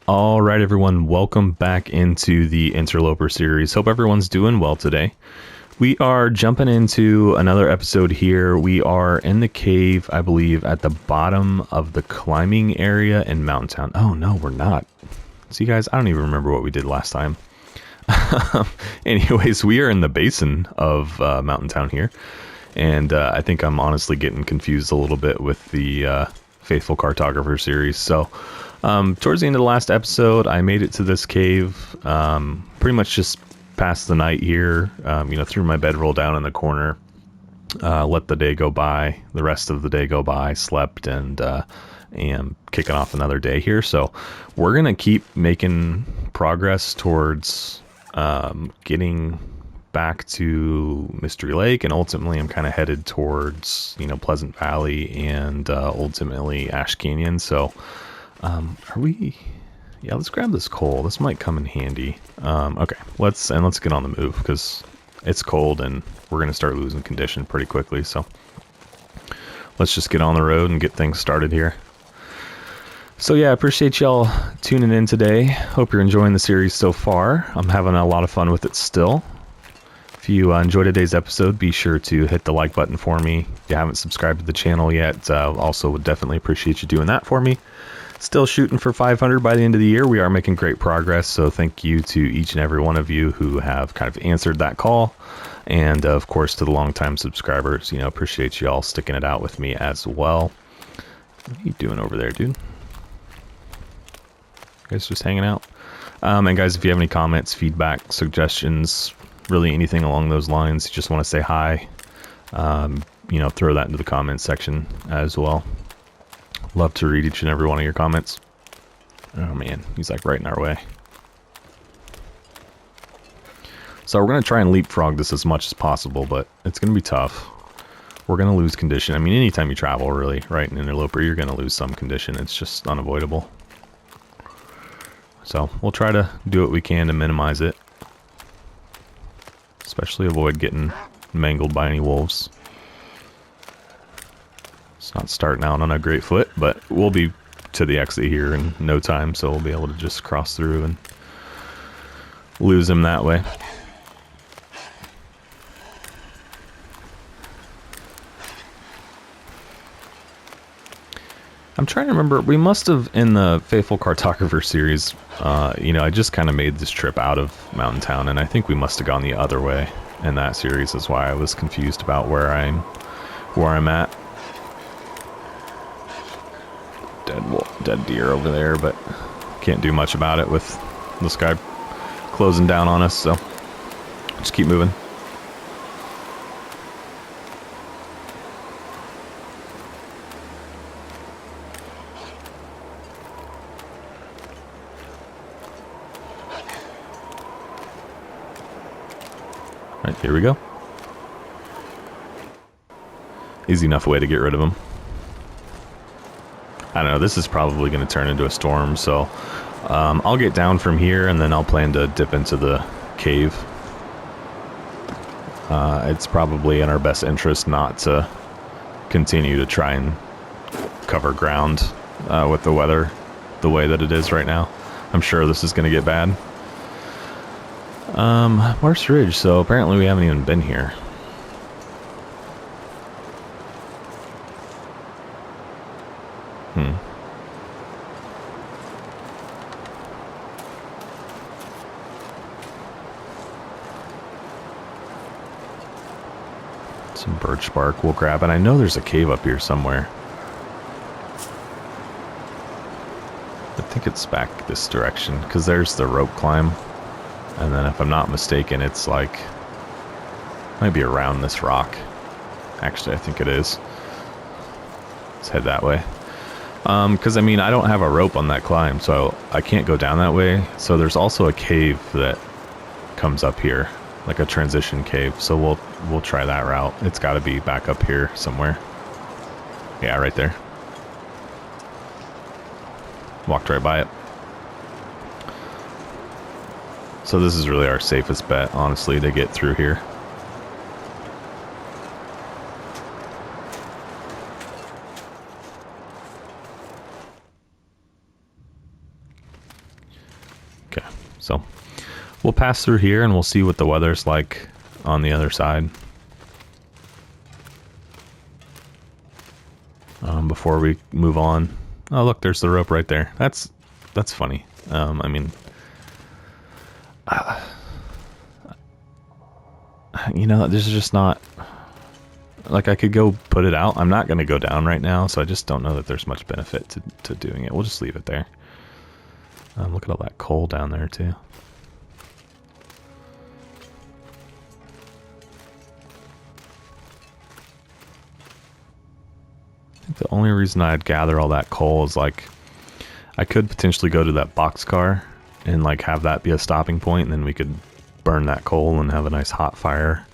All right, everyone, welcome back into the Interloper series. Hope everyone's doing well today. We are jumping into another episode here. We are in the cave, I believe, at the bottom of the climbing area in Mountain Town. Oh, no, we're not. See, guys, I don't even remember what we did last time. Anyways, we are in the basin of Mountain Town here. And I think I'm honestly getting confused a little bit with the Faithful Cartographer series. So towards the end of the last episode, I made it to this cave, pretty much just passed the night here, threw my bedroll down in the corner, let the day go by, the rest of the day go by, slept, and am kicking off another day here. So we're going to keep making progress towards getting back to Mystery Lake, and ultimately I'm kind of headed towards, Pleasant Valley and ultimately Ash Canyon. So let's grab this coal. This might come in handy. Okay, let's get on the move because it's cold and we're going to start losing condition pretty quickly. So let's just get on the road and get things started here. So yeah, I appreciate y'all tuning in today. Hope you're enjoying the series so far. I'm having a lot of fun with it still. If you enjoyed today's episode, be sure to hit the like button for me. If you haven't subscribed to the channel yet, also would definitely appreciate you doing that for me. Still shooting for 500 by the end of the year. We are making great progress, so thank you to each and every one of you who have kind of answered that call. And of course, to the longtime subscribers, appreciate you all sticking it out with me as well. What are you doing over there, dude? You guys just hanging out? And guys, if you have any comments, feedback, suggestions, really anything along those lines, you just want to say hi, throw that into the comments section as well. Love to read each and every one of your comments. Oh man, he's like right in our way. So we're going to try and leapfrog this as much as possible, but it's going to be tough. We're going to lose condition. I mean, anytime you travel, really, right, in Interloper, you're going to lose some condition. It's just unavoidable. So we'll try to do what we can to minimize it. Especially avoid getting mangled by any wolves. It's not starting out on a great foot, but we'll be to the exit here in no time, so we'll be able to just cross through and lose him that way. I'm trying to remember, we must have, in the Faithful Cartographer series, I just kind of made this trip out of Mountain Town, and I think we must have gone the other way in that series. That's why I was confused about where I'm at. Dead deer over there, but can't do much about it with this guy closing down on us, so just keep moving. Right, here we go. Easy enough way to get rid of him. I don't know, this is probably going to turn into a storm, so I'll get down from here and then I'll plan to dip into the cave. It's probably in our best interest not to continue to try and cover ground with the weather the way that it is right now. I'm sure this is going to get bad. Where's Ridge? So apparently we haven't even been here. Some birch bark we'll grab, and I know there's a cave up here somewhere. I think it's back this direction, because there's the rope climb. And then if I'm not mistaken, it's like, might be around this rock. Actually, I think it is. Let's head that way. Because, I mean, I don't have a rope on that climb, so I can't go down that way. So there's also a cave that comes up here, like a transition cave. So we'll try that route. It's got to be back up here somewhere. Yeah, right there. Walked right by it. So this is really our safest bet, honestly, to get through here. So we'll pass through here and we'll see what the weather's like on the other side. Before we move on. Oh, look, there's the rope right there. That's funny. I mean, you know, this is just not... Like, I could go put it out. I'm not going to go down right now, so I just don't know that there's much benefit to doing it. We'll just leave it there. Look at all that coal down there, too. I think the only reason I'd gather all that coal is, like, I could potentially go to that boxcar and, like, have that be a stopping point, and then we could burn that coal and have a nice hot fire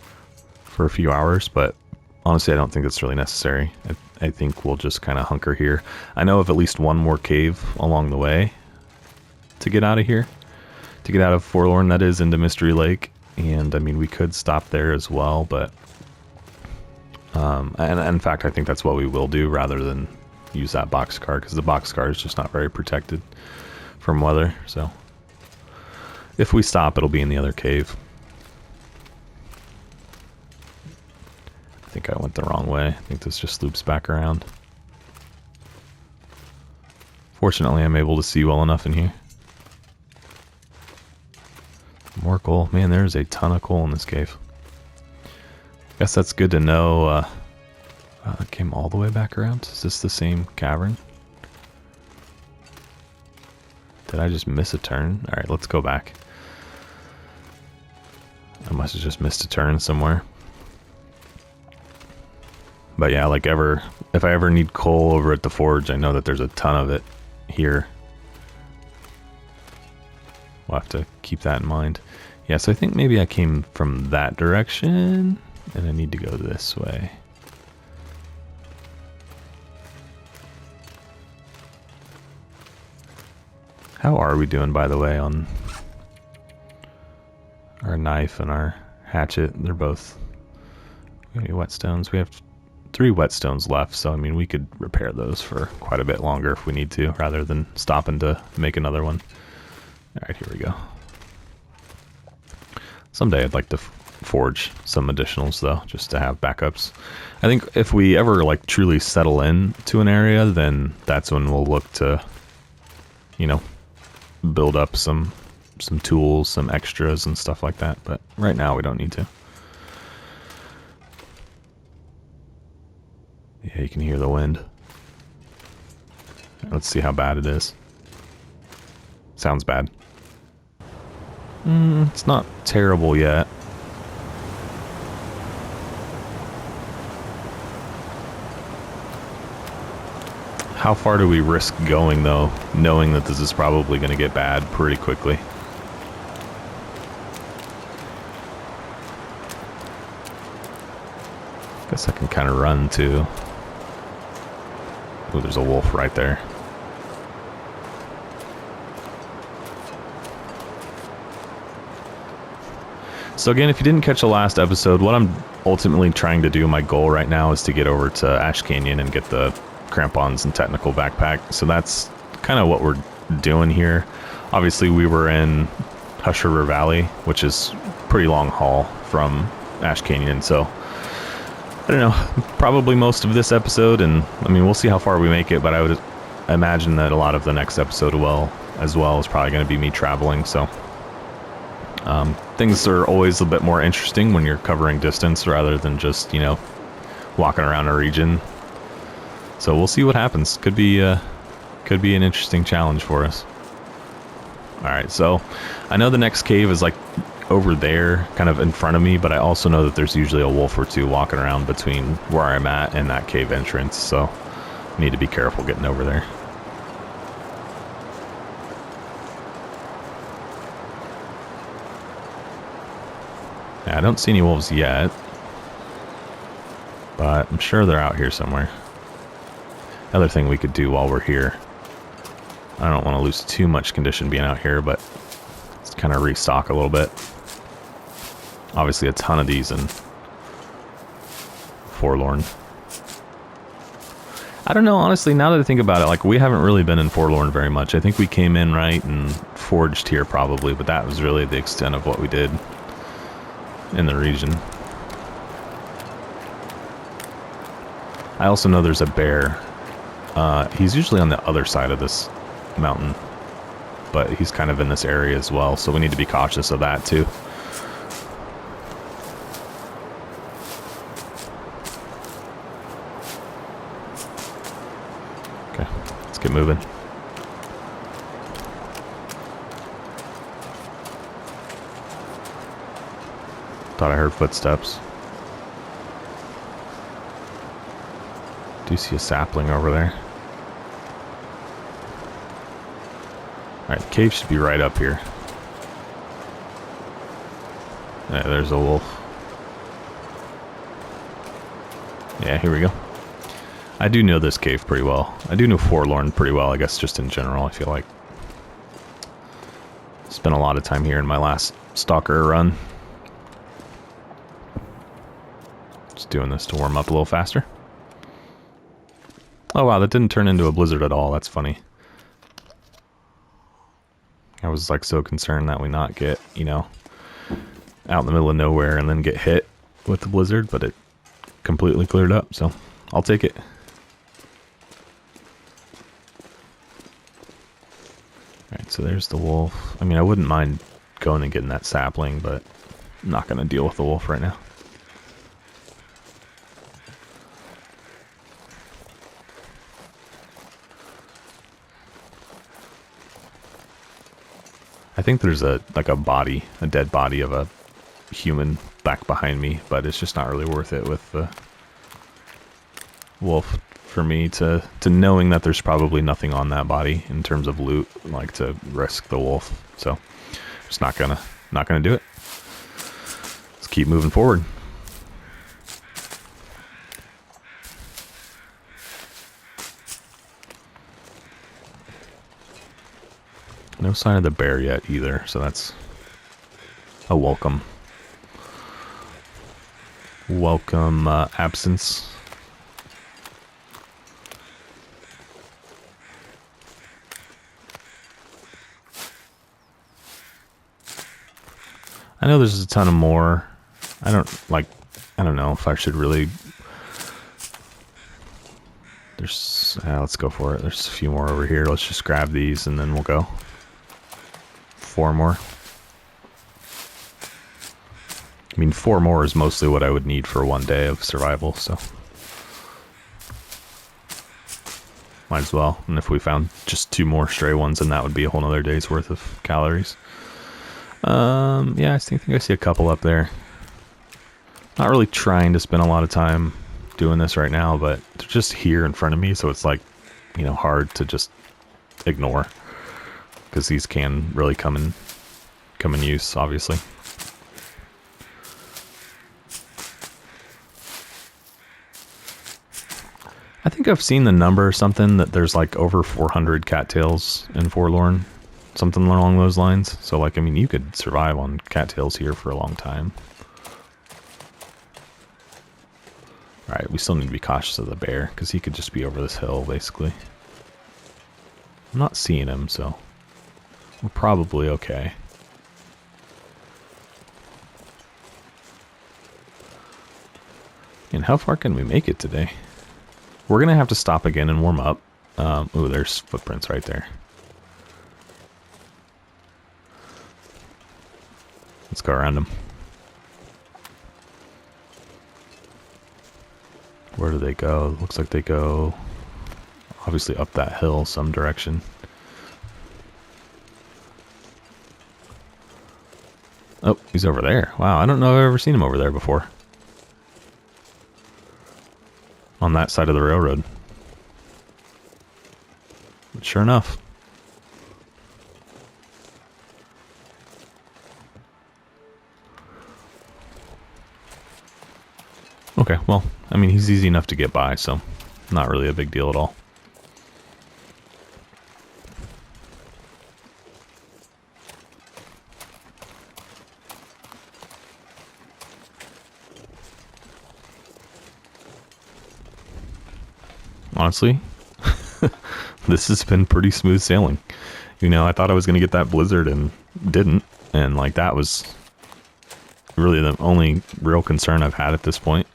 for a few hours, but honestly, I don't think that's really necessary. I think we'll just kind of hunker here. I know of at least one more cave along the way to get out of here. To get out of Forlorn, that is into Mystery Lake. And, I mean, we could stop there as well, but... and in fact, I think that's what we will do rather than use that boxcar, because the boxcar is just not very protected from weather, so... If we stop, it'll be in the other cave. I think I went the wrong way. I think this just loops back around. Fortunately, I'm able to see well enough in here. More coal. Man, there's a ton of coal in this cave. Guess that's good to know. It came all the way back around. Is this the same cavern? Did I just miss a turn? Alright, let's go back. I must have just missed a turn somewhere. But yeah, like if I ever need coal over at the forge, I know that there's a ton of it here. We'll have to keep that in mind. Yeah, so I think maybe I came from that direction, and I need to go this way. How are we doing, by the way, on our knife and our hatchet? They're both... Any whetstones? We have 3 whetstones left, so I mean we could repair those for quite a bit longer if we need to, rather than stopping to make another one. Alright, here we go. Someday I'd like to forge some additionals though, just to have backups. I think if we ever like truly settle in to an area, then that's when we'll look to, you know, build up some tools, some extras and stuff like that, but right now we don't need to. Yeah, you can hear the wind. Let's see how bad it is. Sounds bad. It's not terrible yet. How far do we risk going, though, knowing that this is probably going to get bad pretty quickly? Guess I can kind of run, too. Ooh, there's a wolf right there. So again, if you didn't catch the last episode, what I'm ultimately trying to do, my goal right now is to get over to Ash Canyon and get the crampons and technical backpack. So that's kind of what we're doing here. Obviously, we were in Hush River Valley, which is a pretty long haul from Ash Canyon. So I don't know, probably most of this episode, and I mean, we'll see how far we make it, but I would imagine that a lot of the next episode as well is probably going to be me traveling. So things are always a bit more interesting when you're covering distance rather than just, you know, walking around a region. So we'll see what happens. Could be an interesting challenge for us. All right, so I know the next cave is like over there, kind of in front of me, but I also know that there's usually a wolf or two walking around between where I'm at and that cave entrance, so I need to be careful getting over there. Yeah, I don't see any wolves yet, but I'm sure they're out here somewhere. Other thing we could do while we're here, I don't want to lose too much condition being out here, but let's kind of restock a little bit. Obviously a ton of these in Forlorn. I don't know, honestly, now that I think about it, like, we haven't really been in Forlorn very much. I think we came in, right, and forged here probably, but that was really the extent of what we did in the region. I also know there's a bear. He's usually on the other side of this mountain, but he's kind of in this area as well, so we need to be cautious of that too. Okay, let's get moving. Thought I heard footsteps. Do you see a sapling over there? Alright, the cave should be right up here. Yeah, there's a wolf. Yeah, here we go. I do know this cave pretty well. I do know Forlorn pretty well, I guess, just in general. I feel like spent a lot of time here in my last Stalker run. Just doing this to warm up a little faster. Oh wow, that didn't turn into a blizzard at all. That's funny. I was like so concerned that we not get, you know, out in the middle of nowhere and then get hit with the blizzard, but it completely cleared up, so I'll take it. Alright, so there's the wolf. I mean, I wouldn't mind going and getting that sapling, but I'm not going to deal with the wolf right now. I think there's a body, a dead body of a human back behind me, but it's just not really worth it with the wolf for me to knowing that there's probably nothing on that body in terms of loot, like to risk the wolf. So just not gonna do it. Let's keep moving forward. No sign of the bear yet either, so that's a welcome absence. I know there's a ton of more. I don't know if I should really. Let's go for it. There's a few more over here. Let's just grab these and then we'll go. 4 more. I mean, 4 more is mostly what I would need for one day of survival, so might as well. And if we found just 2 more stray ones, then that would be a whole nother day's worth of calories. Yeah, I think I see a couple up there. Not really trying to spend a lot of time doing this right now, but they're just here in front of me, so it's like, you know, hard to just ignore, because these can really come in use, obviously. I think I've seen the number or something that there's like over 400 cattails in Forlorn, something along those lines. So like, I mean, you could survive on cattails here for a long time. Alright, we still need to be cautious of the bear, because he could just be over this hill, basically. I'm not seeing him, so we're probably okay. And how far can we make it today? We're going to have to stop again and warm up. Ooh, there's footprints right there. Let's go around them. Where do they go? Looks like they go obviously up that hill some direction. Oh, he's over there. Wow, I don't know if I've ever seen him over there before. On that side of the railroad. But sure enough. Okay, well, I mean, he's easy enough to get by, so not really a big deal at all. honestly, this has been pretty smooth sailing. You know, I thought I was going to get that blizzard and didn't. And like that was really the only real concern I've had at this point.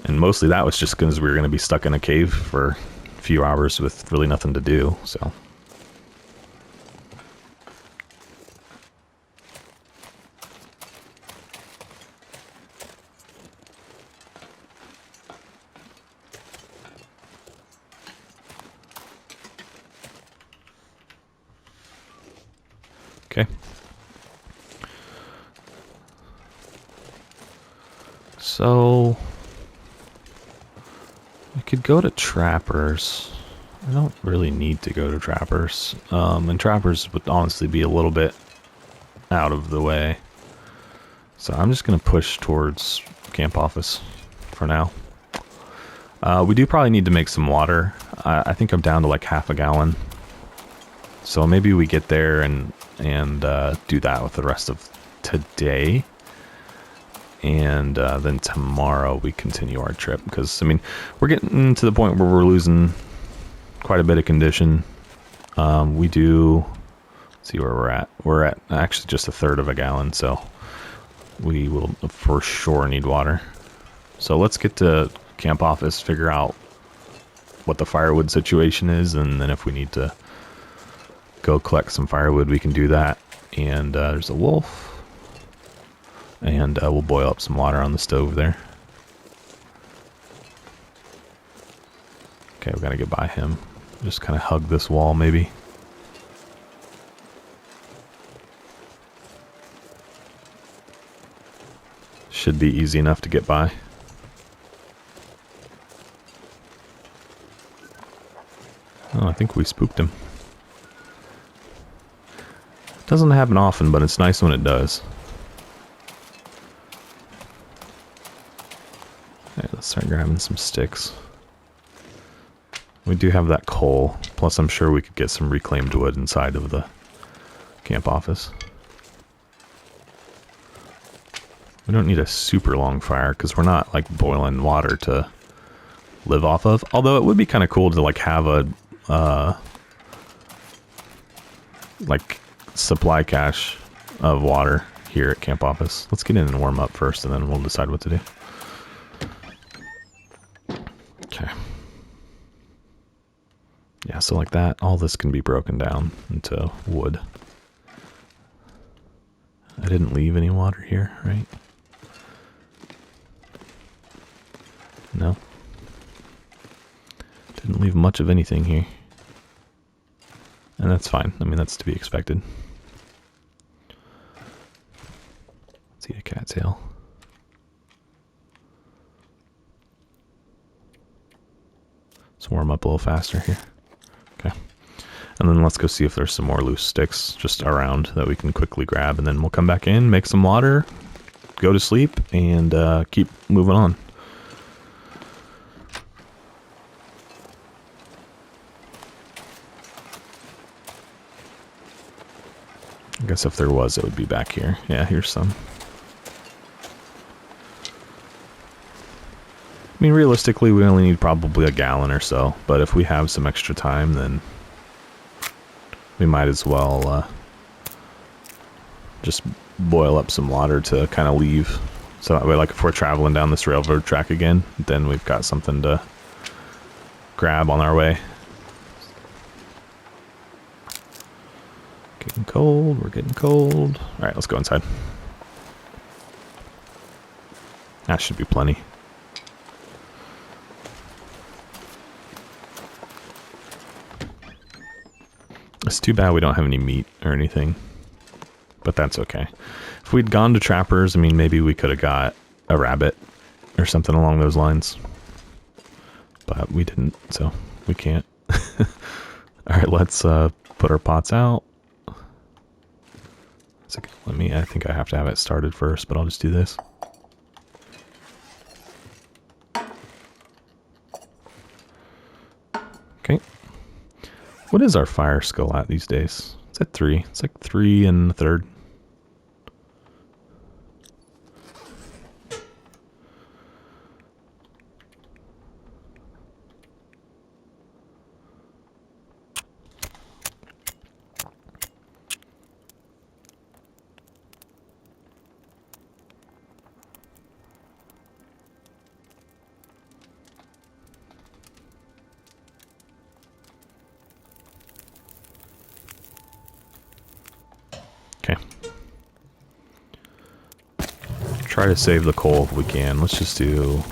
And mostly that was just because we were going to be stuck in a cave for a few hours with really nothing to do, so. Okay. So we could go to Trappers. I don't really need to go to Trappers. And Trappers would honestly be a little bit out of the way. So I'm just going to push towards Camp Office for now. We do probably need to make some water. I think I'm down to like half a gallon. So maybe we get there and do that with the rest of today. And then tomorrow we continue our trip. Because, I mean, we're getting to the point where we're losing quite a bit of condition. We do... Let's see where we're at. We're at actually just a third of a gallon. So we will for sure need water. So let's get to Camp Office, figure out what the firewood situation is. And then if we need to go collect some firewood, we can do that. And there's a wolf. And we'll boil up some water on the stove there. Okay, we gotta get by him. Just kind of hug this wall, maybe. Should be easy enough to get by. Oh, I think we spooked him. Doesn't happen often, but it's nice when it does. Alright, let's start grabbing some sticks. We do have that coal, plus I'm sure we could get some reclaimed wood inside of the Camp Office. We don't need a super long fire, because we're not, like, boiling water to live off of. Although it would be kind of cool to, like, have a, like, supply cache of water here at Camp Office. Let's get in and warm up first, and then we'll decide what to do. Okay. Yeah, so like that, all this can be broken down into wood. I didn't leave any water here, right? No. Didn't leave much of anything here. And that's fine. I mean, that's to be expected. Let's eat a cattail. Let's warm up a little faster here. Okay. And then let's go see if there's some more loose sticks just around that we can quickly grab. And then we'll come back in, make some water, go to sleep, and keep moving on. I guess if there was, it would be back here. Yeah, here's some. I mean, realistically, we only need probably a gallon or so, but if we have some extra time, then we might as well just boil up some water to kind of leave. So that way, like, if we're traveling down this railroad track again, then we've got something to grab on our way. Getting cold, we're getting cold. Alright, let's go inside. That should be plenty. It's too bad we don't have any meat or anything, but that's okay. If we'd gone to Trappers, I mean, maybe we could have got a rabbit or something along those lines, but we didn't, so we can't. Alright, let's put our pots out. I think I have to have it started first, but I'll just do this. Okay. What is our fire skill at these days? It's at 3. It's like 3 1/3. Okay. Try to save the coal if we can. Let's do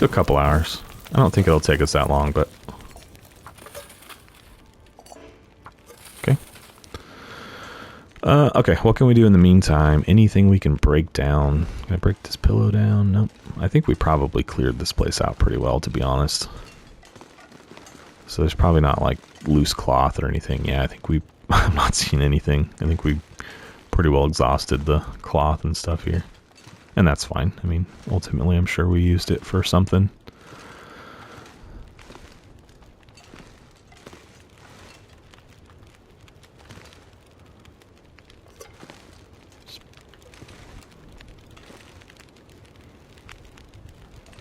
a couple hours. I don't think it'll take us that long, but okay. Okay, what can we do in the meantime? Anything we can break down? Can I break this pillow down? Nope. I think we probably cleared this place out pretty well, to be honest. So there's probably not like loose cloth or anything. Yeah, I think I'm not seeing anything. I think we pretty well exhausted the cloth and stuff here. And that's fine. I mean, ultimately, I'm sure we used it for something.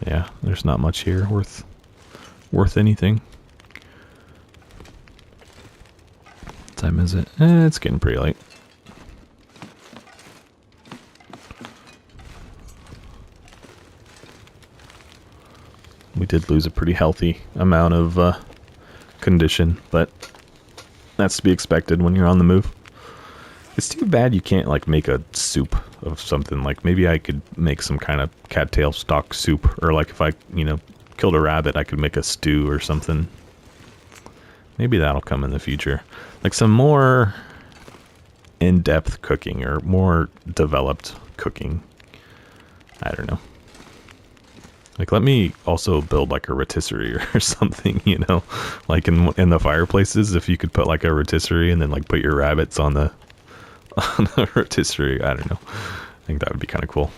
Yeah, there's not much here worth anything. What time is it? It's getting pretty late. We did lose a pretty healthy amount of condition, but that's to be expected when you're on the move. It's too bad you can't like make a soup of something. Like maybe I could make some kind of cattail stock soup, or like if I, killed a rabbit, I could make a stew or something. Maybe that'll come in the future. Like some more in-depth cooking or more developed cooking. I don't know. Like let me also build like a rotisserie or something, like in the fireplaces. If you could put like a rotisserie and then like put your rabbits on the rotisserie. I don't know. I think that would be kind of cool.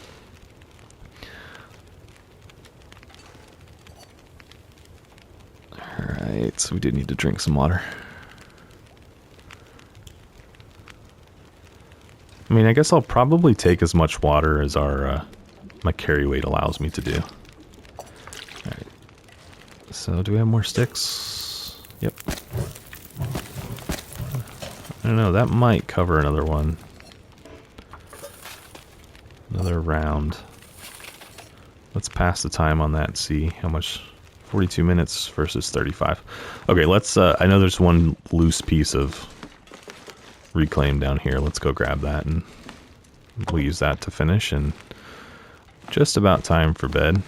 Alright, so we did need to drink some water. I mean, I guess I'll probably take as much water as my carry weight allows me to do. Alright. So, do we have more sticks? Yep. I don't know, that might cover another one. Another round. Let's pass the time on that and see how much. 42 minutes versus 35. Okay, let's, I know there's one loose piece of reclaim down here. Let's go grab that and we'll use that to finish, and just about time for bed.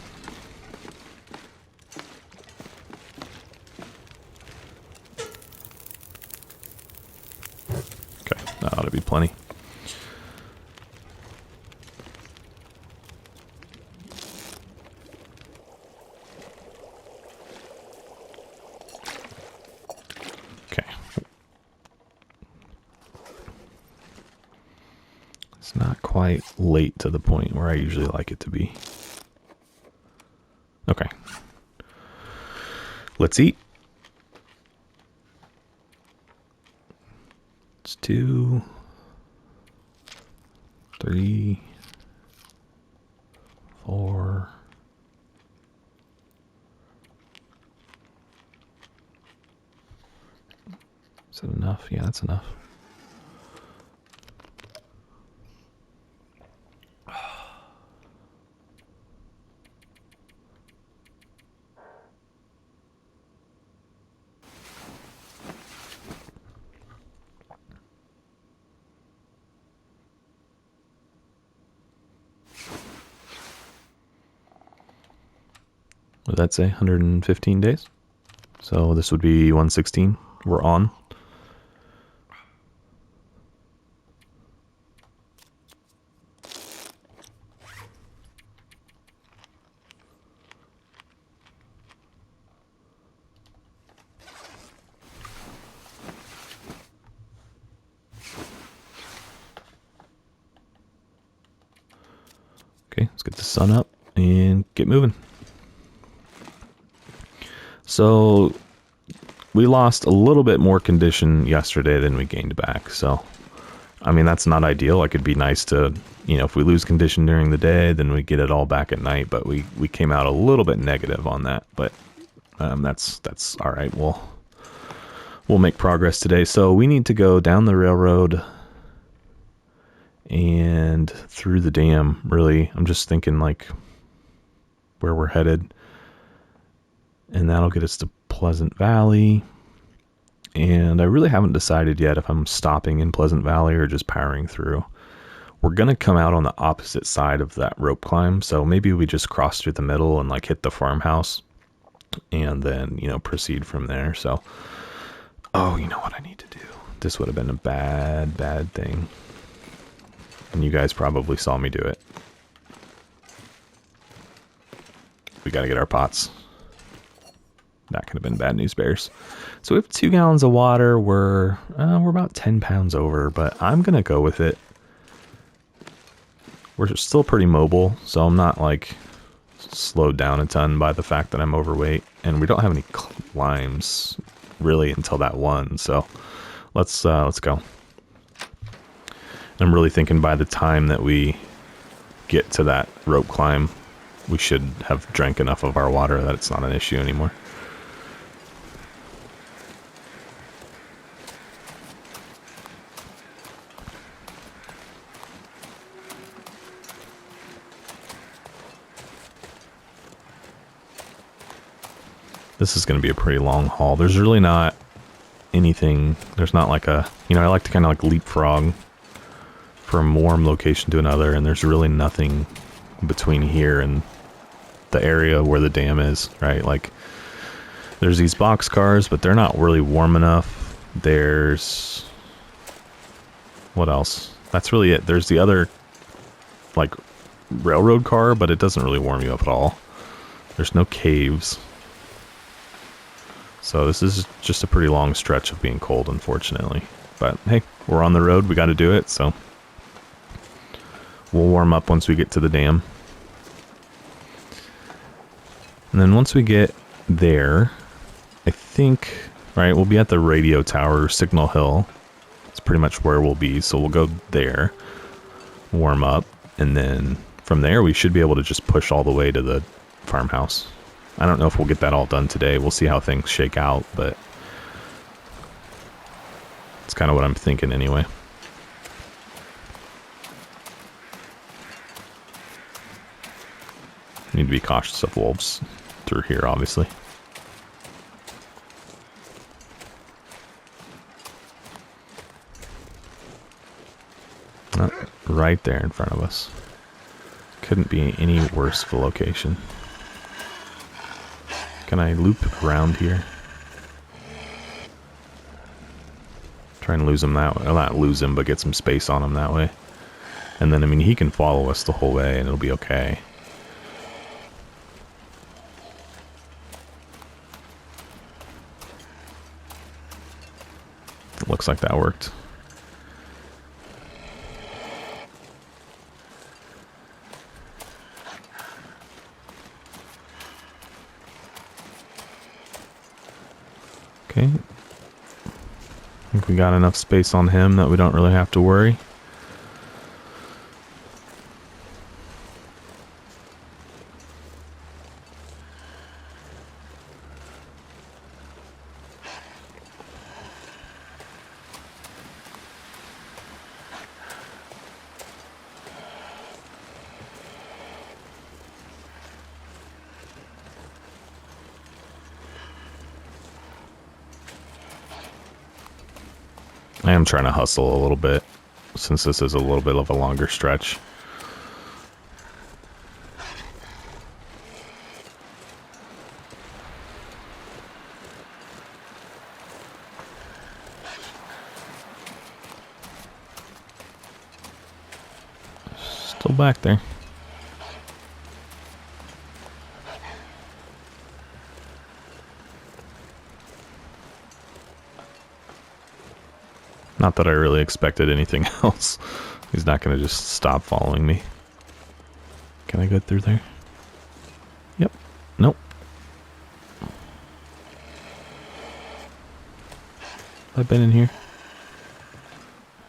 Okay, that ought to be plenty. It's not quite late to the point where I usually like it to be. Okay. Let's eat. It's 2, 3, 4. Is that enough? Yeah, that's enough. Would that say 115 days? So this would be 116. We're on. Okay, let's get the sun up and get moving. So we lost a little bit more condition yesterday than we gained back. So, I mean, that's not ideal. Like, it'd be nice to, if we lose condition during the day, then we get it all back at night. But we came out a little bit negative on that. But that's all right. We'll make progress today. So we need to go down the railroad and through the dam, really. I'm just thinking, like, where we're headed. And that'll get us to Pleasant Valley. and I really haven't decided yet if I'm stopping in Pleasant Valley or just powering through. We're going to come out on the opposite side of that rope climb, so maybe we just cross through the middle and like hit the farmhouse and then, you know, proceed from there. So, oh, you know what I need to do? This would have been a bad thing. And you guys probably saw me do it. We got to get our pots. That could have been bad news bears. So we have 2 gallons of water. We're about 10 pounds over, but I'm going to go with it. We're still pretty mobile, so I'm not like slowed down a ton by the fact that I'm overweight. And we don't have any climbs really until that one, so let's go. I'm really thinking by the time that we get to that rope climb, we should have drank enough of our water that it's not an issue anymore. This is going to be a pretty long haul. There's really not anything, there's not like a, you know, I like to kind of like leapfrog from one location to another, and there's really nothing between here and the area where the dam is, right? Like, there's these box cars, but they're not really warm enough. There's, what else? That's really it. There's the other, like, railroad car, but it doesn't really warm you up at all. There's no caves. So this is just a pretty long stretch of being cold, unfortunately. But hey, we're on the road, we got to do it, so we'll warm up once we get to the dam. And then once we get there, I think, right, we'll be at the radio tower, Signal Hill. It's pretty much where we'll be, so we'll go there, warm up, and then from there we should be able to just push all the way to the farmhouse. I don't know if we'll get that all done today. We'll see how things shake out, but it's kind of what I'm thinking anyway. Need to be cautious of wolves through here, obviously. Right there in front of us. Couldn't be any worse of a location. Can I loop around here? Try and lose him that way. Well, not lose him, but get some space on him that way. And then, I mean, he can follow us the whole way and it'll be okay. Looks like that worked. Okay. I think we got enough space on him that we don't really have to worry. I am trying to hustle a little bit, since this is a little bit of a longer stretch. Still back there. Not that I really expected anything else. He's not going to just stop following me. Can I go through there? Yep. Nope. Have I been in here?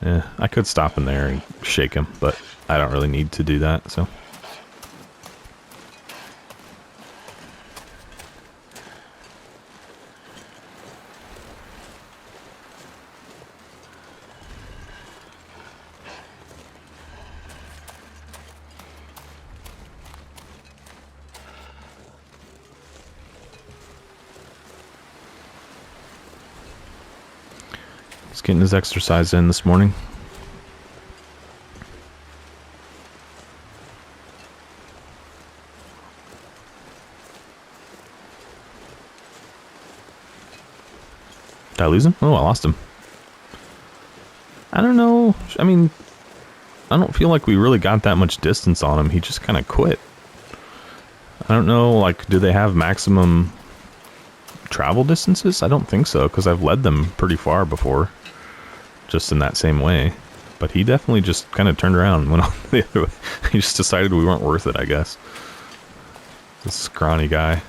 Yeah, I could stop in there and shake him, but I don't really need to do that, so. He's getting his exercise in this morning. Did I lose him? Oh, I lost him. I don't know. I mean, I don't feel like we really got that much distance on him. He just kind of quit. I don't know, like, do they have maximum travel distances? I don't think so, because I've led them pretty far before, just in that same way. But he definitely just kind of turned around and went on the other way. He just decided we weren't worth it, I guess. This scrawny guy.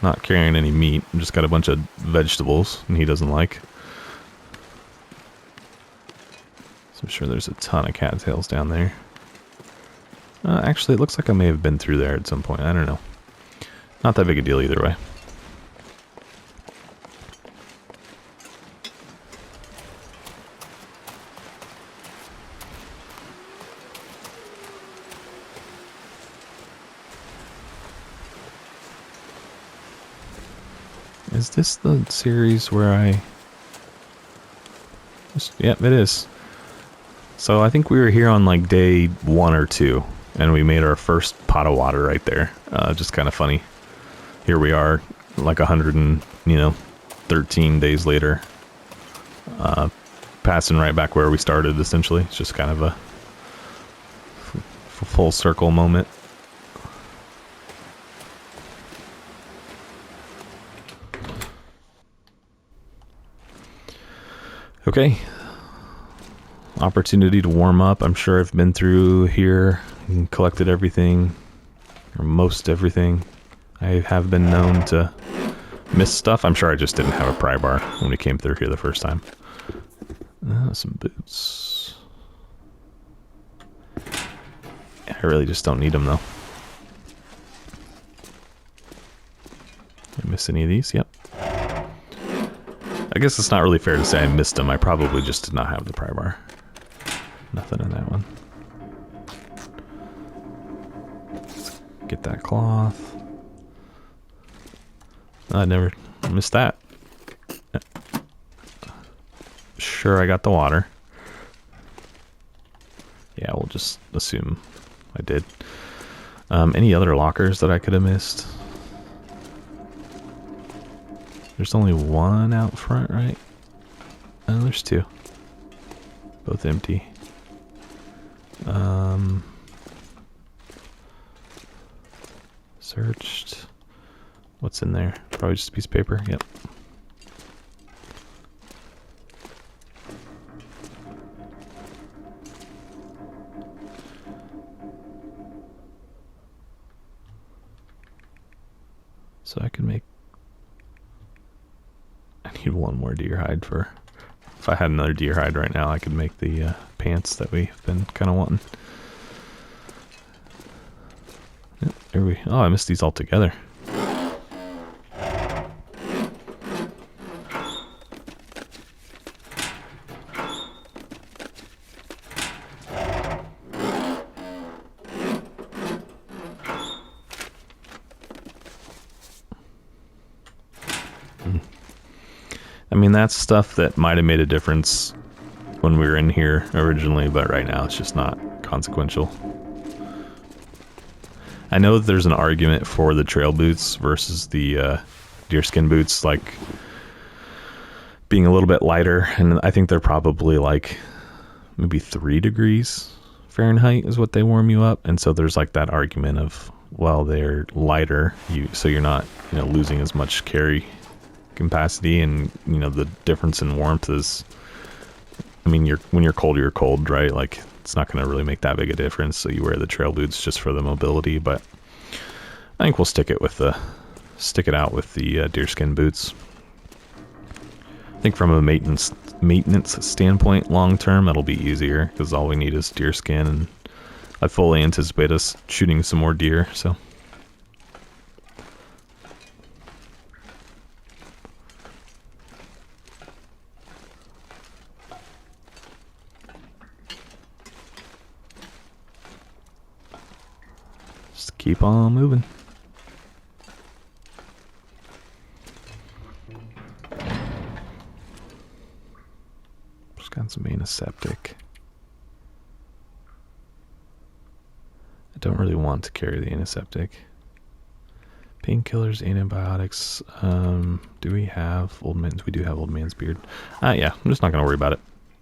Not carrying any meat, just got a bunch of vegetables, and he doesn't like. So I'm sure there's a ton of cattails down there. Actually, it looks like I may have been through there at some point. I don't know. Not that big a deal either way. Is this the series where I... Yep, it is. So I think we were here on like day 1 or 2, and we made our first pot of water right there. Just kind of funny. Here we are, like 113 days later, passing right back where we started. Essentially, it's just kind of a full circle moment. Okay. Opportunity to warm up. I'm sure I've been through here and collected everything, or most everything. I have been known to miss stuff. I'm sure I just didn't have a pry bar when we came through here the first time. Some boots. I really just don't need them though. Did I miss any of these? Yep. I guess it's not really fair to say I missed them. I probably just did not have the pry bar. Nothing in that one. Get that cloth. I never missed that. Sure, I got the water. Yeah, we'll just assume I did. Any other lockers that I could have missed? There's only one out front, right? Oh, there's 2. Both empty. Searched. What's in there? Probably just a piece of paper. Yep. So I can make... I need one more deer hide for... If I had another deer hide right now, I could make the pants that we've been kind of wanting. Yep, there we... Oh, I missed these all together. I mean, that's stuff that might have made a difference when we were in here originally, but right now it's just not consequential. I know that there's an argument for the trail boots versus the deerskin boots, like being a little bit lighter, and I think they're probably like maybe 3 degrees Fahrenheit is what they warm you up, and so there's like that argument of, well, they're lighter, so you're not, losing as much carry capacity, and the difference in warmth is, I mean, when you're cold, right? Like, it's not going to really make that big a difference, so you wear the trail boots just for the mobility. But I think we'll stick it out with the deerskin boots. I think from a maintenance standpoint, long term, it'll be easier because all we need is deerskin, and I fully anticipate us shooting some more deer. So. Keep on moving. Just got some antiseptic. I don't really want to carry the antiseptic. Painkillers, antibiotics. Do we have old man's? We do have old man's beard. Yeah, I'm just not going to worry about it.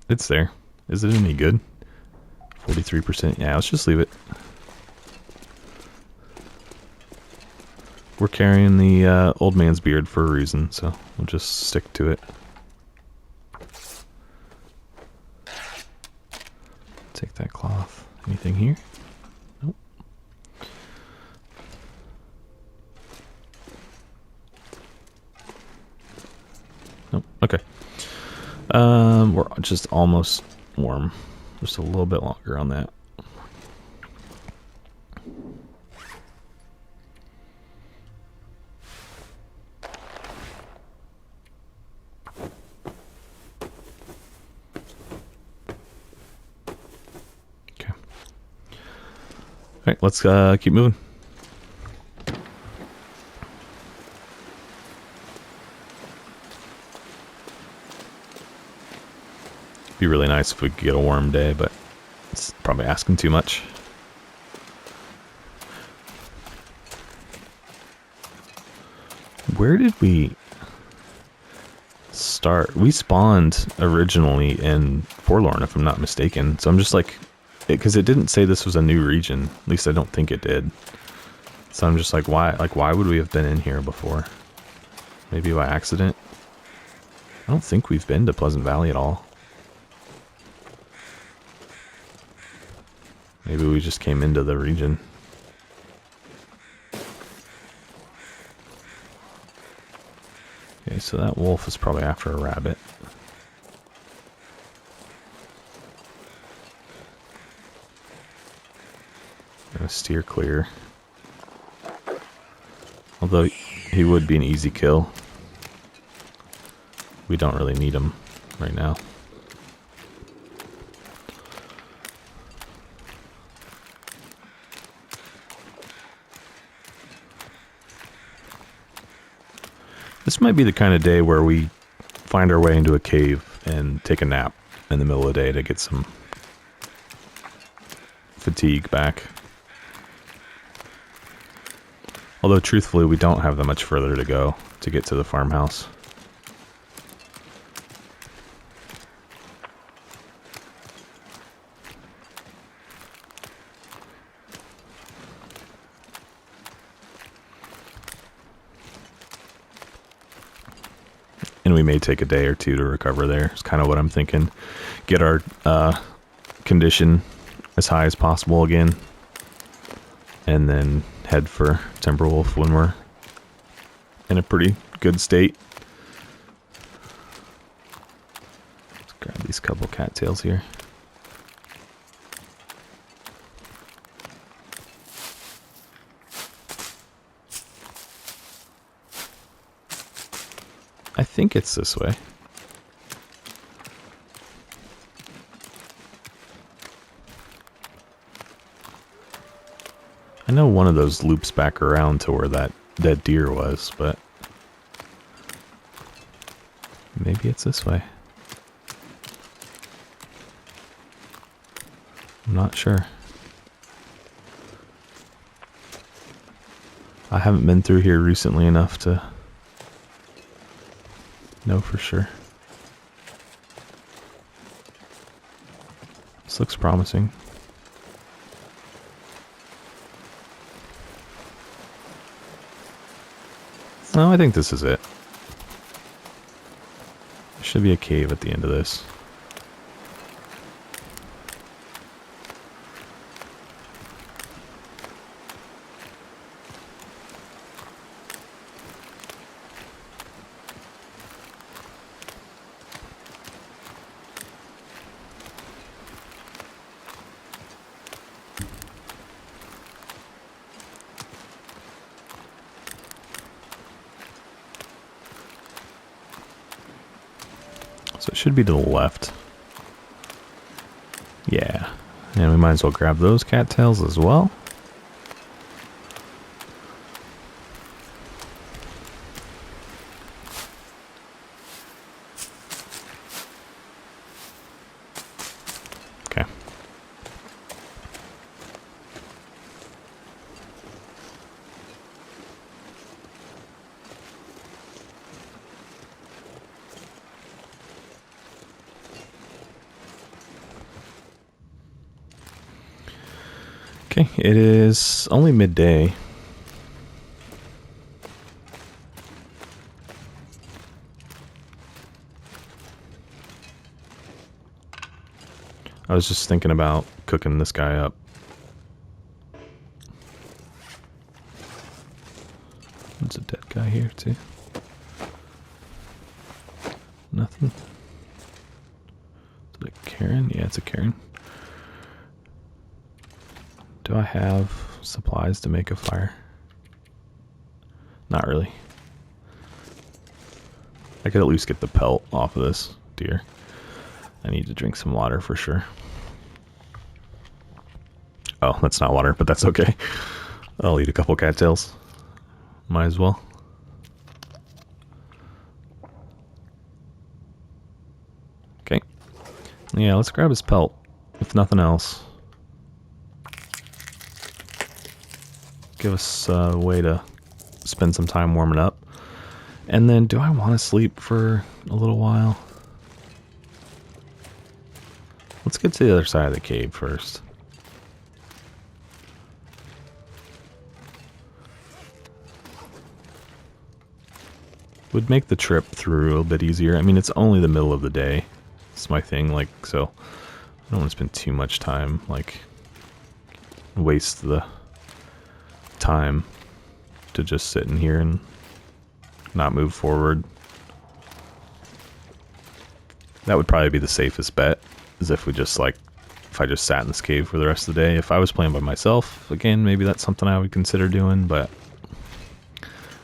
It's there. Is it any good? 43%. Yeah, let's just leave it. We're carrying the old man's beard for a reason, so we'll just stick to it. Take that cloth. Anything here? Nope. Nope. Okay. We're just almost warm. Just a little bit longer on that. Okay. All right, let's keep moving. Be really nice if we could get a warm day, but it's probably asking too much. Where did we start? We spawned originally in Forlorn, if I'm not mistaken. So I'm just like, because it didn't say this was a new region. At least I don't think it did. So I'm just like, why? Like, why would we have been in here before? Maybe by accident. I don't think we've been to Pleasant Valley at all. Maybe we just came into the region. Okay, so that wolf is probably after a rabbit. Gonna steer clear. Although he would be an easy kill. We don't really need him right now. This might be the kind of day where we find our way into a cave and take a nap in the middle of the day to get some fatigue back. Although, truthfully, we don't have that much further to go to get to the farmhouse. And we may take a day or two to recover there. It's kind of what I'm thinking. Get our condition as high as possible again. And then head for Timberwolf when we're in a pretty good state. Let's grab these couple cattails here. I think it's this way. I know one of those loops back around to where that dead deer was, but maybe it's this way. I'm not sure. I haven't been through here recently enough to know for sure. This looks promising. No, I think this is it. There should be a cave at the end of this. So it should be to the left. Yeah. And we might as well grab those cattails as well. Okay, it is only midday. I was just thinking about cooking this guy up. There's a dead guy here too. Nothing. Is it a Karen? Yeah, it's a Karen. Do I have supplies to make a fire? Not really. I could at least get the pelt off of this deer. I need to drink some water for sure. Oh, that's not water, but that's okay. I'll eat a couple cattails. Might as well. Okay. Yeah, let's grab his pelt, if nothing else. Give us a way to spend some time warming up. And then, do I want to sleep for a little while? Let's get to the other side of the cave first. Would make the trip through a little bit easier. I mean, it's only the middle of the day. It's my thing, like, so I don't want to spend too much time, like, waste the time to just sit in here and not move forward. That would probably be the safest bet, is if we just, like, if I just sat in this cave for the rest of the day. If I was playing by myself, again, maybe that's something I would consider doing, but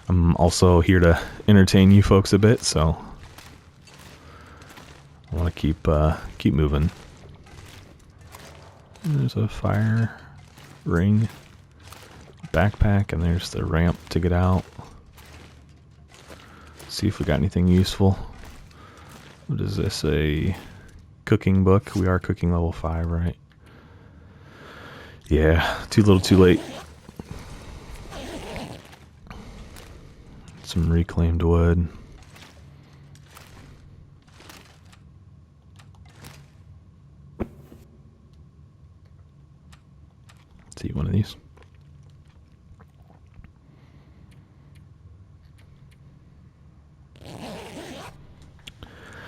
I'm also here to entertain you folks a bit, so I want to keep moving. There's a fire ring, backpack, and there's the ramp to get out. See if we got anything useful. What is this? A cooking book? We are cooking level 5, right? Yeah, too little, too late. Some reclaimed wood. Let's eat one of these.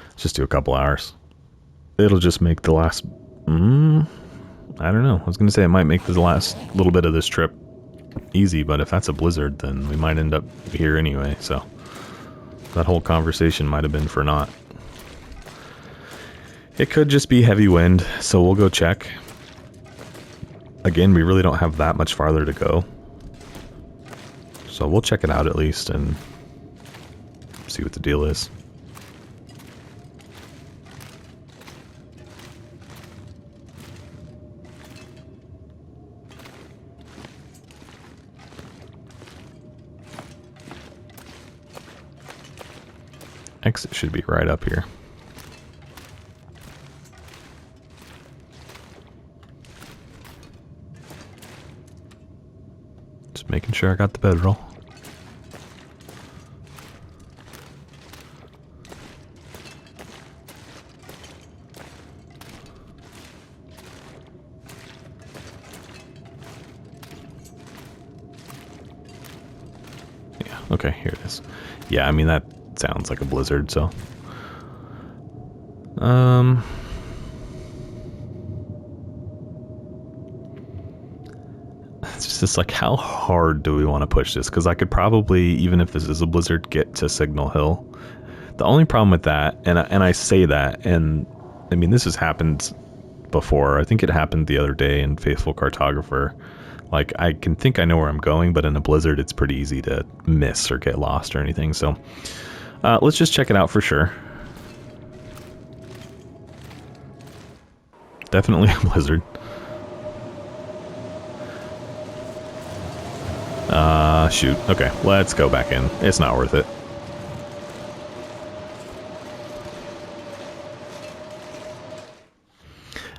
Let's just do a couple hours. It'll just make the last... I don't know. I was going to say it might make the last little bit of this trip easy, but if that's a blizzard, then we might end up here anyway, so that whole conversation might have been for naught. It could just be heavy wind, so we'll go check. Again, we really don't have that much farther to go, so we'll check it out at least and see what the deal is. Exit should be right up here. Just making sure I got the bedroll. Yeah, okay, here it is. Yeah, I mean, that sounds like a blizzard, so it's just like, how hard do we want to push this? Because I could probably, even if this is a blizzard, get to Signal Hill. The only problem with that, and I say that, and I mean, this has happened before. I think it happened the other day in Faithful Cartographer. Like, I can think I know where I'm going, but in a blizzard it's pretty easy to miss or get lost or anything, so let's just check it out for sure. Definitely a blizzard. Shoot. Okay, let's go back in. It's not worth it.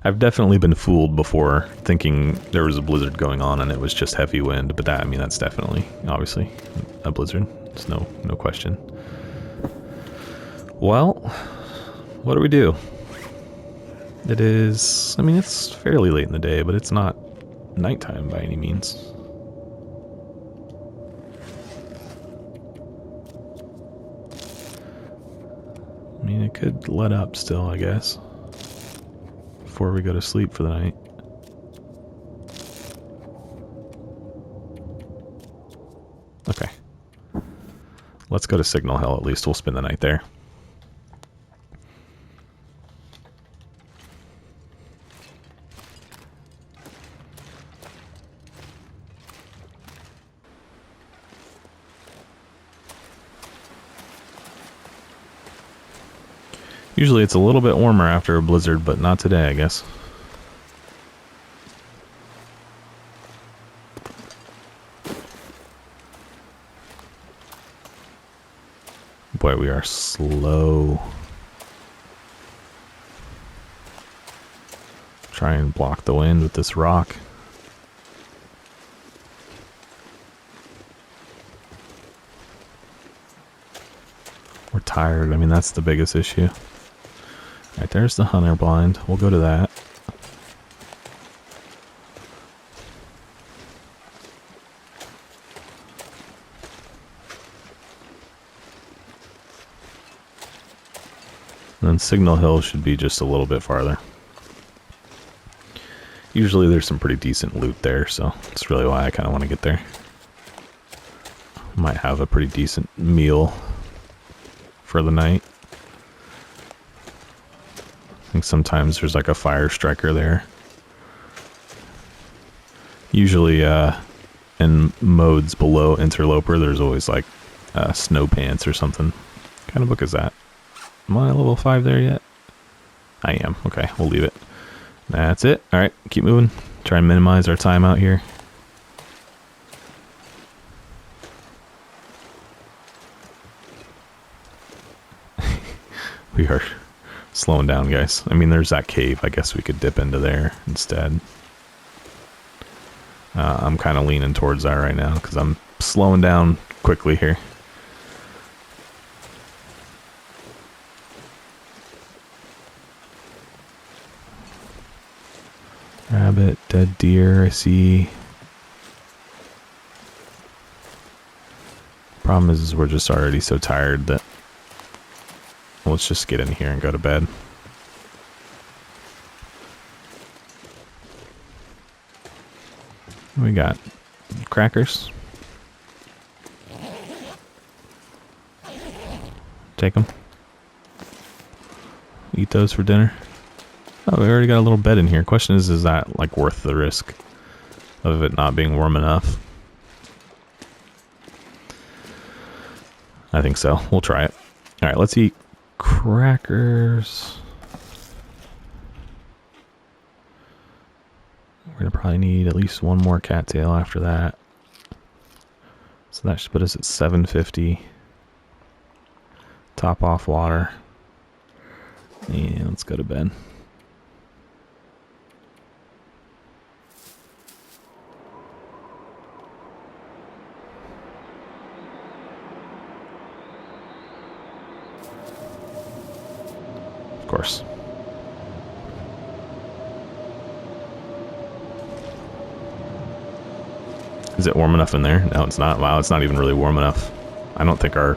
I've definitely been fooled before, thinking there was a blizzard going on and it was just heavy wind, but that, I mean, that's definitely, obviously, a blizzard. It's no question. Well, what do we do? It is, I mean, it's fairly late in the day, but it's not nighttime by any means. I mean, it could let up still, I guess, before we go to sleep for the night. Okay. Let's go to Signal Hill at least. We'll spend the night there. Usually it's a little bit warmer after a blizzard, but not today, I guess. Boy, we are slow. Try and block the wind with this rock. We're tired. I mean, that's the biggest issue. Alright, there's the hunter blind. We'll go to that. And then Signal Hill should be just a little bit farther. Usually there's some pretty decent loot there, so that's really why I kind of want to get there. Might have a pretty decent meal for the night. I think sometimes there's like a fire striker there. Usually in modes below Interloper, there's always like snow pants or something. What kind of book is that? Am I level 5 there yet? I am. Okay, we'll leave it. That's it. Alright, keep moving. Try and minimize our time out here. We are slowing down, guys. I mean, there's that cave. I guess we could dip into there instead. I'm kind of leaning towards that right now because I'm slowing down quickly here. Rabbit, dead deer, I see. Problem is we're just already so tired that let's just get in here and go to bed. We got crackers. Take them. Eat those for dinner. Oh, we already got a little bed in here. Question is that like worth the risk of it not being warm enough? I think so. We'll try it. All right, let's eat crackers. We're gonna probably need at least one more cattail after that. So that should put us at 750. Top off water. And let's go to bed. Of course. Is it warm enough in there? No, it's not. Wow, it's not even really warm enough. I don't think our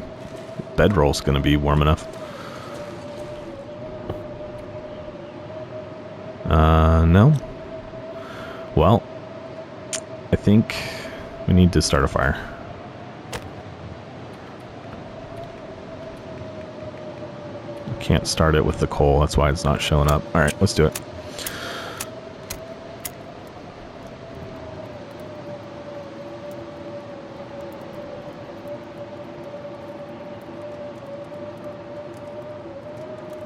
bedroll's going to be warm enough. No. Well, I think we need to start a fire. Can't start it with the coal, that's why it's not showing up. Alright, let's do it.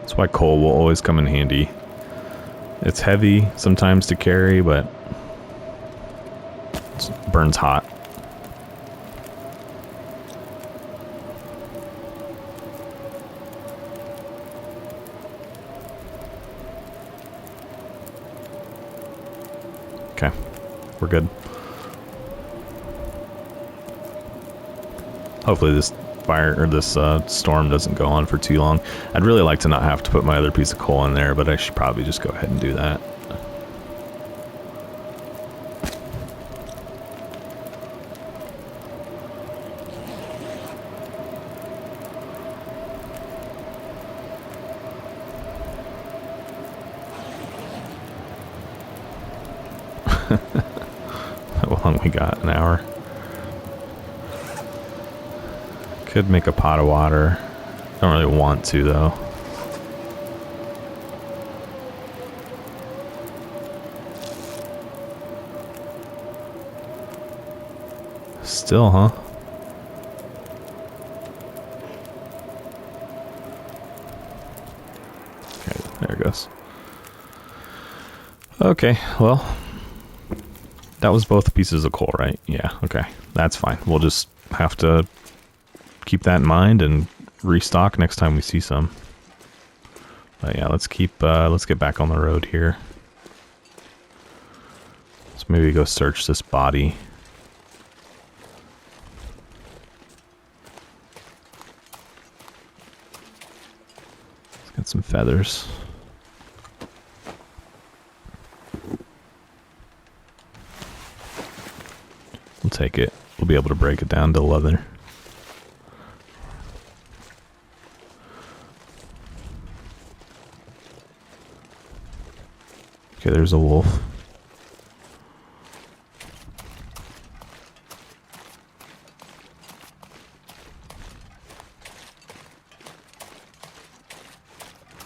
That's why coal will always come in handy. It's heavy sometimes to carry, but it burns hot. Okay, we're good. Hopefully this fire or this storm doesn't go on for too long. I'd really like to not have to put my other piece of coal in there, but I should probably just go ahead and do that. How long we got? An hour. Could make a pot of water. Don't really want to though. Still, huh? Okay, there it goes. Okay, well, that was both pieces of coal, right? Yeah, okay, that's fine. We'll just have to keep that in mind and restock next time we see some. But yeah, let's get back on the road here. Let's maybe go search this body. Let's get some feathers. We'll take it. We'll be able to break it down to leather. Okay, there's a wolf.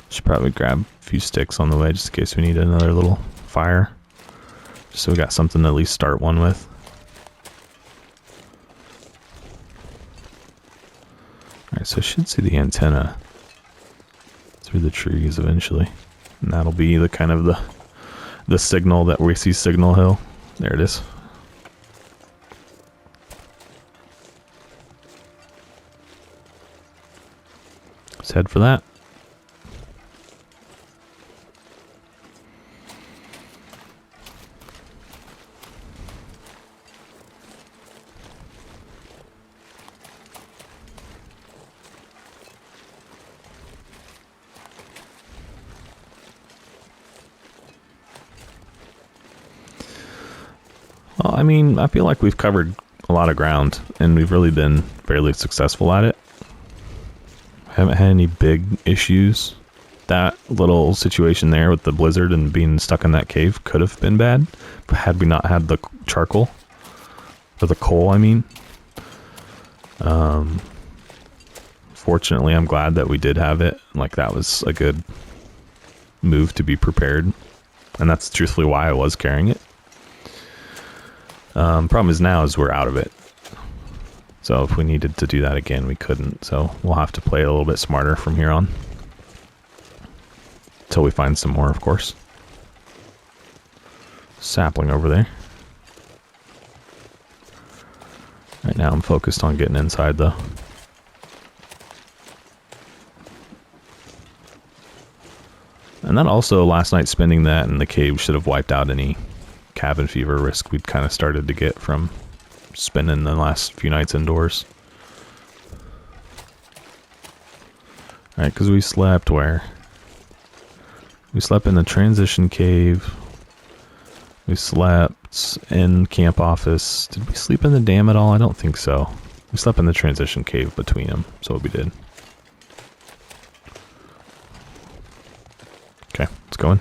Should probably grab a few sticks on the way just in case we need another little fire. Just so we got something to at least start one with. Alright, so I should see the antenna through the trees eventually. And that'll be the kind of the signal that we see Signal Hill. There it is. Let's head for that. Well, I mean, I feel like we've covered a lot of ground, and we've really been fairly successful at it. Haven't had any big issues. That little situation there with the blizzard and being stuck in that cave could have been bad, had we not had the charcoal. Or the coal, I mean. Fortunately, I'm glad that we did have it. Like, that was a good move to be prepared. And that's truthfully why I was carrying it. Problem is now is we're out of it. So if we needed to do that again, we couldn't. So we'll have to play a little bit smarter from here on. Until we find some more, of course. Sapling over there. Right now I'm focused on getting inside though. And then also last night spending that in the cave should have wiped out any cabin fever risk we'd kind of started to get from spending the last few nights indoors. Alright, because we slept where? We slept in the transition cave. We slept in camp office. Did we sleep in the dam at all? I don't think so. We slept in the transition cave between them, so we did. Okay, let's go in.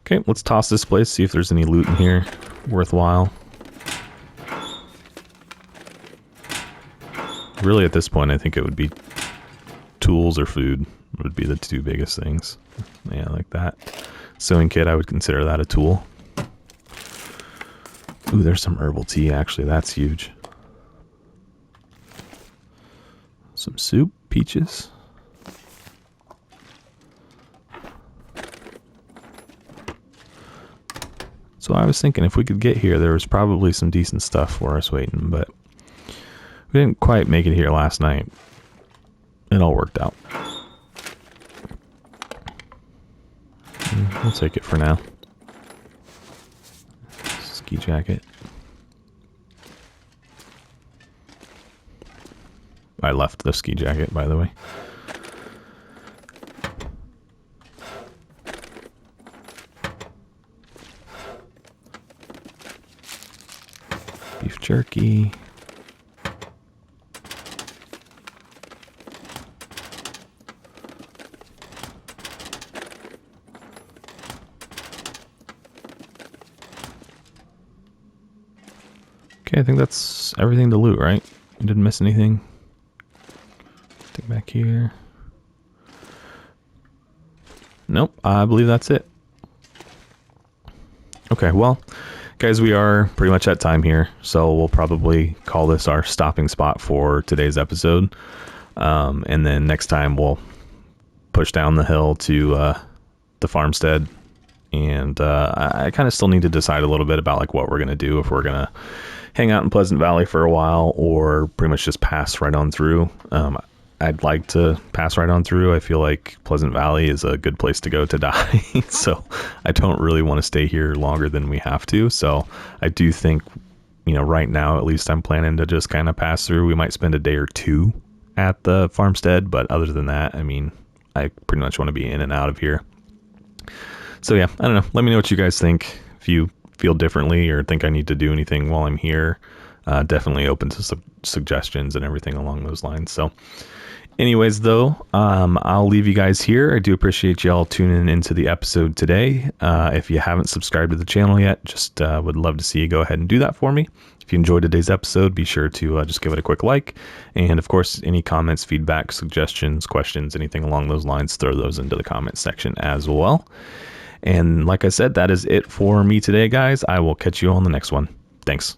Okay, let's toss this place, see if there's any loot in here worthwhile. Really, at this point, I think it would be tools or food would be the two biggest things. Yeah, like that. Sewing kit, I would consider that a tool. Ooh, there's some herbal tea, actually. That's huge. Some soup, peaches. So I was thinking if we could get here, there was probably some decent stuff for us waiting, but we didn't quite make it here last night. It all worked out. We'll take it for now. Ski jacket. I left the ski jacket, by the way. Beef jerky. Okay, I think that's everything to loot, right? You didn't miss anything. Take back here. Nope, I believe that's it. Okay, well, guys, we are pretty much at time here, so we'll probably call this our stopping spot for today's episode. And then next time we'll push down the hill to the farmstead. And I kind of still need to decide a little bit about like what we're going to do, if we're going to hang out in Pleasant Valley for a while or pretty much just pass right on through. I'd like to pass right on through. I feel like Pleasant Valley is a good place to go to die. So I don't really want to stay here longer than we have to. So I do think, you know, right now, at least I'm planning to just kind of pass through. We might spend a day or two at the farmstead, but other than that, I mean, I pretty much want to be in and out of here. So yeah, I don't know. Let me know what you guys think. If you feel differently or think I need to do anything while I'm here, definitely open to suggestions and everything along those lines. So anyways, though, I'll leave you guys here. I do appreciate y'all tuning into the episode today. If you haven't subscribed to the channel yet, just would love to see you go ahead and do that for me. If you enjoyed today's episode, be sure to just give it a quick like. And of course, any comments, feedback, suggestions, questions, anything along those lines, throw those into the comment section as well. And like I said, that is it for me today, guys. I will catch you on the next one. Thanks.